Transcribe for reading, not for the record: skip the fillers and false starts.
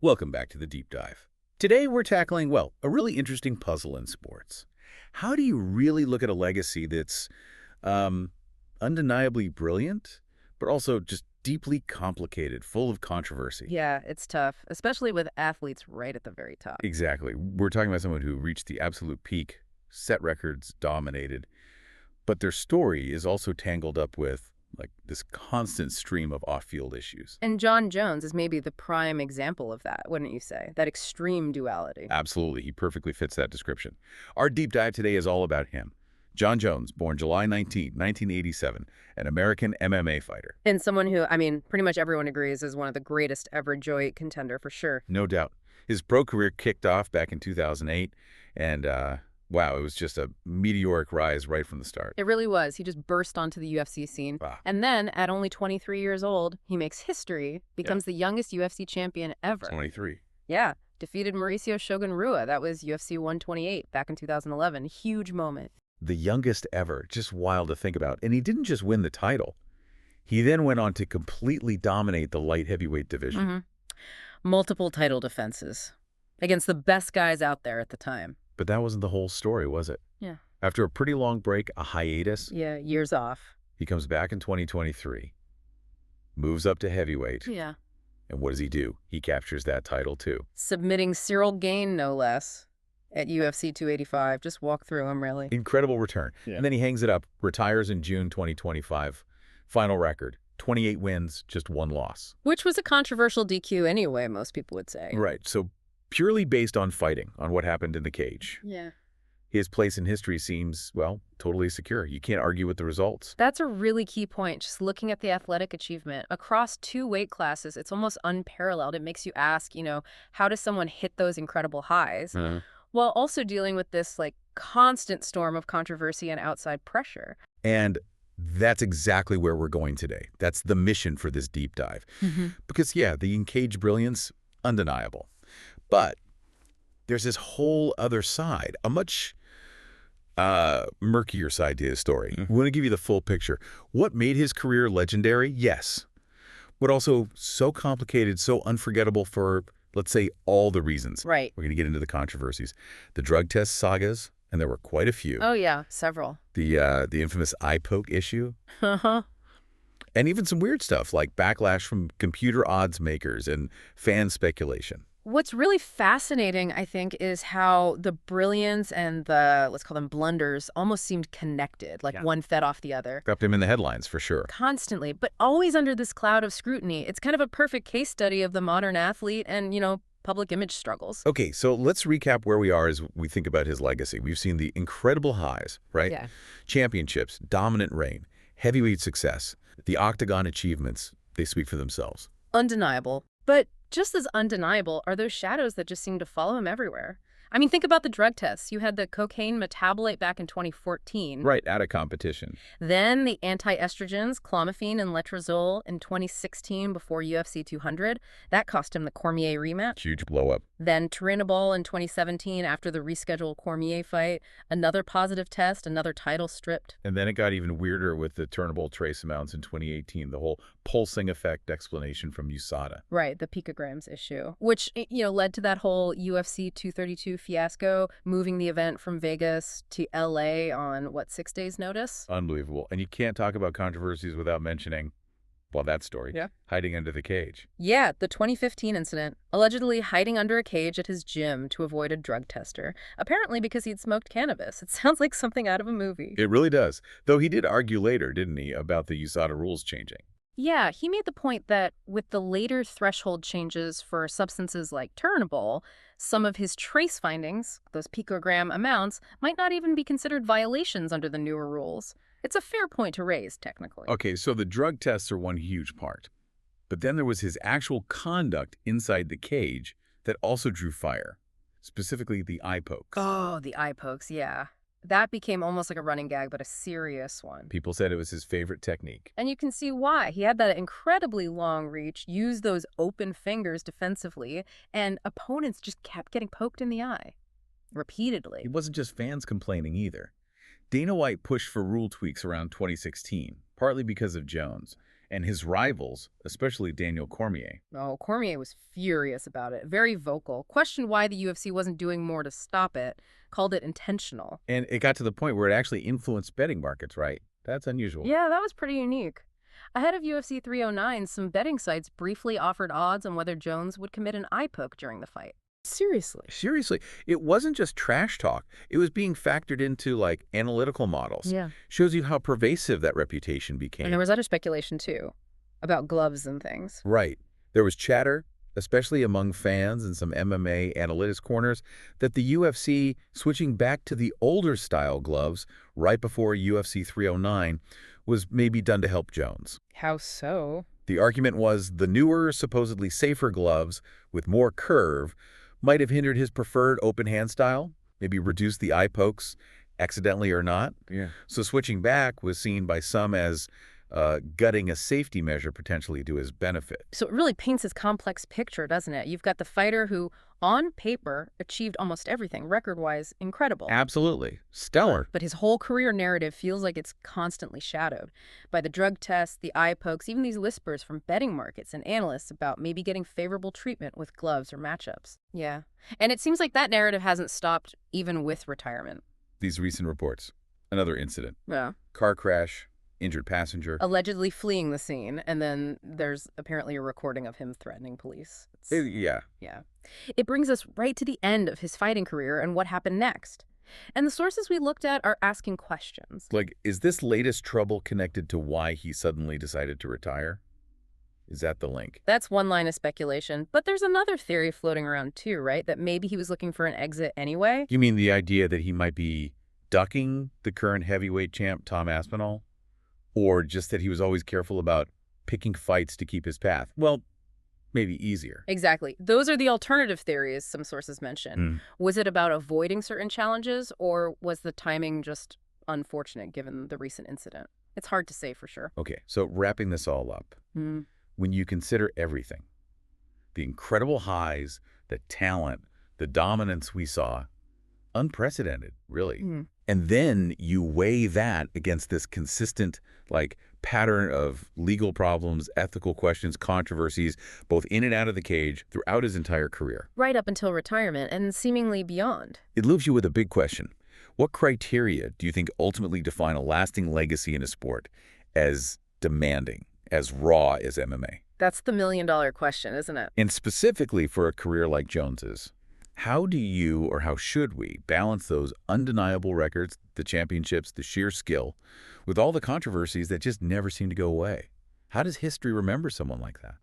Welcome back to the Deep Dive. Today we're tackling, well, a really interesting puzzle in sports. How do you really look at a legacy that's um, undeniably brilliant, but also just deeply complicated, full of controversy? Yeah, it's tough, especially with athletes right at the very top. Exactly. We're talking about someone who reached the absolute peak, set records, dominated, but their story is also tangled up with like this constant stream of off-field issues. And John Jones is maybe the prime example of that, wouldn't you say? That extreme duality. Absolutely. He perfectly fits that description. Our deep dive today is all about him. John Jones, born July 19, 1987, an American MMA fighter. And someone who, I mean, pretty much everyone agrees is one of the greatest ever joint contender for sure. No doubt. His pro career kicked off back in 2008, and wow, it was just a meteoric rise right from the start. It really was. He just burst onto the UFC scene. Wow. And then, at only 23 years old, he makes history, becomes the youngest UFC champion ever. 23. Yeah, defeated Mauricio Shogun Rua. That was UFC 128 back in 2011. Huge moment. The youngest ever, just wild to think about. And he didn't just win the title. He then went on to completely dominate the light heavyweight division. Multiple title defenses against the best guys out there at the time. But that wasn't the whole story, was it? Yeah. After a pretty long break, a hiatus, Yeah, years off. he comes back in 2023, moves up to heavyweight, Yeah. and what does he do? He captures that title too. Submitting Cyril Gane, no less, at UFC 285. Just walk through him, really. Incredible return. Yeah. And then he hangs it up, retires in June 2025. Final record, 28 wins, just one loss. Which was a controversial DQ anyway, most people would say. Right, so purely based on fighting, on what happened in the cage. Yeah. His place in history seems, well, totally secure. You can't argue with the results. That's a really key point. Just looking at the athletic achievement across two weight classes, it's almost unparalleled. It makes you ask, how does someone hit those incredible highs while also dealing with this like constant storm of controversy and outside pressure? And that's exactly where we're going today. That's the mission for this deep dive. Because, yeah, the in-cage brilliance, undeniable. But there's this whole other side, a much murkier side to his story. We want to give you the full picture. What made his career legendary? Yes. But also so complicated, so unforgettable for, let's say, all the reasons. Right. We're going to get into the controversies. The drug test sagas, and there were quite a few. Oh, yeah, several. The infamous eye poke issue. Uh-huh. And even some weird stuff like backlash from computer odds makers and fan speculation. What's really fascinating, I think, is how the brilliance and the, let's call them blunders, almost seemed connected, like one fed off the other. Kept him in the headlines, for sure. Constantly, but always under this cloud of scrutiny. It's kind of a perfect case study of the modern athlete and, public image struggles. Okay, so let's recap where we are as we think about his legacy. We've seen the incredible highs, right? Yeah. Championships, dominant reign, heavyweight success, the octagon achievements, they speak for themselves. Undeniable. But just as undeniable are those shadows that just seem to follow him everywhere. I mean, think about the drug tests. You had the cocaine metabolite back in 2014. Right, at a competition. Then the anti-estrogens, clomiphene and letrozole in 2016 before UFC 200. That cost him the Cormier rematch. Huge blow-up. Then turinabol in 2017 after the rescheduled Cormier fight. Another positive test, another title stripped. And then it got even weirder with the turnable trace amounts in 2018, the whole pulsing effect explanation from USADA. Right, the picograms issue, which, led to that whole UFC 232 fiasco, moving the event from Vegas to LA on, 6 days' notice? Unbelievable. And you can't talk about controversies without mentioning, well, that story. Yeah. Hiding under the cage. Yeah, the 2015 incident, allegedly hiding under a cage at his gym to avoid a drug tester, apparently because he'd smoked cannabis. It sounds like something out of a movie. It really does. Though he did argue later, didn't he, about the USADA rules changing. Yeah, he made the point that with the later threshold changes for substances like turinabol, some of his trace findings, those picogram amounts, might not even be considered violations under the newer rules. It's a fair point to raise, technically. Okay, so the drug tests are one huge part. But then there was his actual conduct inside the cage that also drew fire, specifically the eye pokes. Oh, the eye pokes, yeah. That became almost like a running gag, but a serious one. People said it was his favorite technique. And you can see why. He had that incredibly long reach, used those open fingers defensively, and opponents just kept getting poked in the eye. Repeatedly. It wasn't just fans complaining either. Dana White pushed for rule tweaks around 2016, partly because of Jones. And his rivals, especially Daniel Cormier. Oh, Cormier was furious about it, very vocal, questioned why the UFC wasn't doing more to stop it, called it intentional. And it got to the point where it actually influenced betting markets, right? That's unusual. Yeah, that was pretty unique. Ahead of UFC 309, some betting sites briefly offered odds on whether Jones would commit an eye poke during the fight. Seriously. Seriously, it wasn't just trash talk. It was being factored into, like, analytical models. Yeah. Shows you how pervasive that reputation And became. there was other speculation, too, about gloves and things. Right. There was chatter, especially among fans and some MMA analytics corners, that the UFC switching back to the older style gloves right before UFC 309 was maybe done to help Jones. How so? The argument was the newer, supposedly safer gloves with more curve might have hindered his preferred open hand style, maybe reduced the eye pokes, accidentally or not. Yeah. So switching back was seen by some as gutting a safety measure potentially to his benefit. So it really paints this complex picture, doesn't it? You've got the fighter who, on paper, achieved almost everything, record-wise incredible. Absolutely. Stellar. But his whole career narrative feels like it's constantly shadowed by the drug tests, the eye pokes, even these whispers from betting markets and analysts about maybe getting favorable treatment with gloves or matchups. Yeah. And it seems like that narrative hasn't stopped even with retirement. These recent reports. Another incident. Yeah. Car crash, injured passenger. Allegedly fleeing the scene, and then there's apparently a recording of him threatening police. Yeah. Yeah. It brings us right to the end of his fighting career and what happened next. And the sources we looked at are asking questions. Like, is this latest trouble connected to why he suddenly decided to retire? Is that the link? That's one line of speculation, but there's another theory floating around too, right? That maybe he was looking for an exit anyway. You mean the idea that he might be ducking the current heavyweight champ, Tom Aspinall? Or just that he was always careful about picking fights to keep his path? Well, maybe easier. Exactly. Those are the alternative theories some sources mention. Mm. Was it about avoiding certain challenges, or was the timing just unfortunate given the recent incident? It's hard to say for sure. Okay, so wrapping this all up, when you consider everything, the incredible highs, the talent, the dominance we saw, unprecedented, really. And then you weigh that against this consistent, like, pattern of legal problems, ethical questions, controversies, both in and out of the cage throughout his entire career. Right up until retirement and seemingly beyond. It leaves you with a big question. What criteria do you think ultimately define a lasting legacy in a sport as demanding, as raw as MMA? That's the million-dollar question, isn't it? And specifically for a career like Jones's, how do you, or how should we, balance those undeniable records, the championships, the sheer skill, with all the controversies that just never seem to go away? How does history remember someone like that?